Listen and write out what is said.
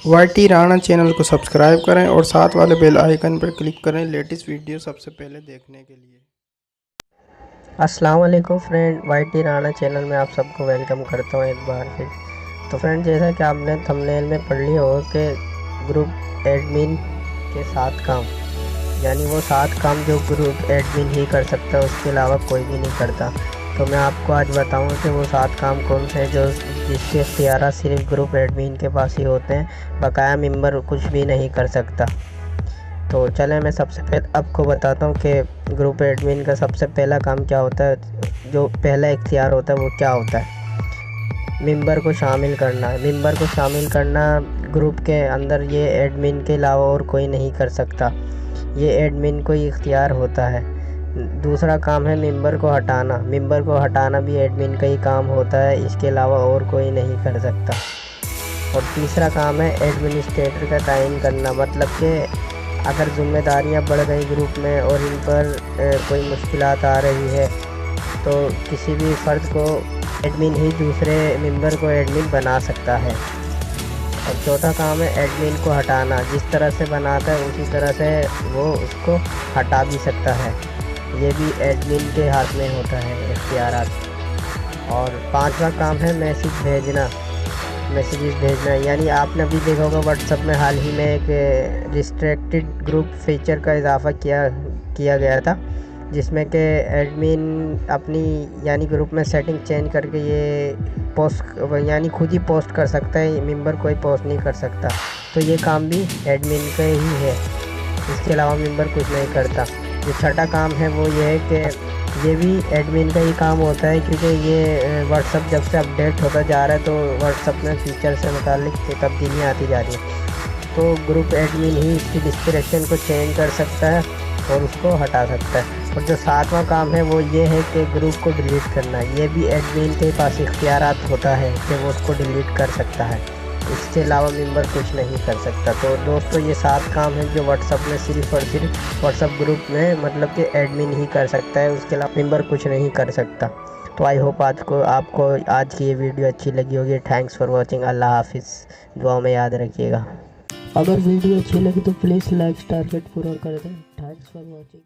YT Rana channel को subscribe करें और साथ वाले बेल आइकन पर क्लिक करें लेटेस्ट वीडियो सबसे पहले देखने के लिए। अस्सलाम वालेकुम फ्रेंड, वाईटी राणा चैनल में आप सबको वेलकम करता हूँ एक बार फिर। तो फ्रेंड, जैसा कि आपने थंबनेल में पढ़ लिया होगा कि ग्रुप एडमिन के 7 काम, यानी वो 7 काम जो ग्रुप एडमिन ही कर सकता है, उसके अलावा कोई भी नहीं करता। तो मैं आपको आज बताऊंगा कि वो 7 काम कौन से हैं जो जिसके इख्तियार सिर्फ ग्रुप एडमिन के पास ही होते हैं, बकाया मेंबर कुछ भी नहीं कर सकता। तो चलें, मैं सबसे पहले आपको बताता हूँ कि ग्रुप एडमिन का सबसे पहला काम क्या होता है। जो पहला इख्तियार होता है वो क्या होता है, मेंबर को शामिल करना। मेंबर को शामिल करना ग्रुप के अंदर ये एडमिन के अलावा और कोई नहीं कर सकता, ये एडमिन को ही इख्तियार होता है। दूसरा काम है मेंबर को हटाना। मेंबर को हटाना भी एडमिन का ही काम होता है, इसके अलावा और कोई नहीं कर सकता। और तीसरा काम है एडमिनिस्ट्रेटर का तायन करना, मतलब कि अगर जिम्मेदारियां बढ़ गई ग्रुप में और इन पर कोई मुश्किलात आ रही है तो किसी भी फ़र्द को एडमिन ही दूसरे मेंबर को एडमिन बना सकता है। और चौथा काम है एडमिन को हटाना, जिस तरह से बनाता है उसी तरह से वो उसको हटा भी सकता है, ये भी एडमिन के हाथ में होता है इख्तियारात। और पांचवा काम है मैसेजेस भेजना, यानी आपने अभी देखा होगा व्हाट्सएप में हाल ही में एक रिस्ट्रिक्टेड ग्रुप फीचर का इजाफा किया गया था, जिसमें कि एडमिन अपनी यानी ग्रुप में सेटिंग चेंज करके ये पोस्ट यानी खुद ही पोस्ट कर सकता है, मेंबर कोई पोस्ट नहीं कर सकता। तो ये काम भी एडमिन का ही है, इसके अलावा मेंबर कुछ नहीं करता। जो छठा काम है वो ये है कि ये भी एडमिन का ही काम होता है, क्योंकि ये व्हाट्सएप जब से अपडेट होता जा रहा है तो व्हाट्सएप में फीचर से मुतालिक तब्दीलियाँ आती जा रही हैं। तो ग्रुप एडमिन ही इसकी डिस्क्रिप्शन को चेंज कर सकता है और उसको हटा सकता है। और जो 7वां काम है वो ये है कि ग्रुप को डिलीट करना, ये भी एडमिन के पास इख्तियारात होता है कि वो उसको डिलीट कर सकता है, इसके अलावा मेंबर कुछ नहीं कर सकता। तो दोस्तों, ये 7 काम हैं जो व्हाट्सएप में सिर्फ और सिर्फ व्हाट्सएप ग्रुप में मतलब कि एडमिन ही कर सकता है, उसके अलावा मेंबर कुछ नहीं कर सकता। तो आई होप आपको आज की ये वीडियो अच्छी लगी होगी। Thanks for watching. अल्लाह हाफिज़। दुआ में याद रखिएगा। अगर वीडियो अच्छी लगी तो प्लीज़ लाइक टारगेट पूरा कर दें। Thanks for watching.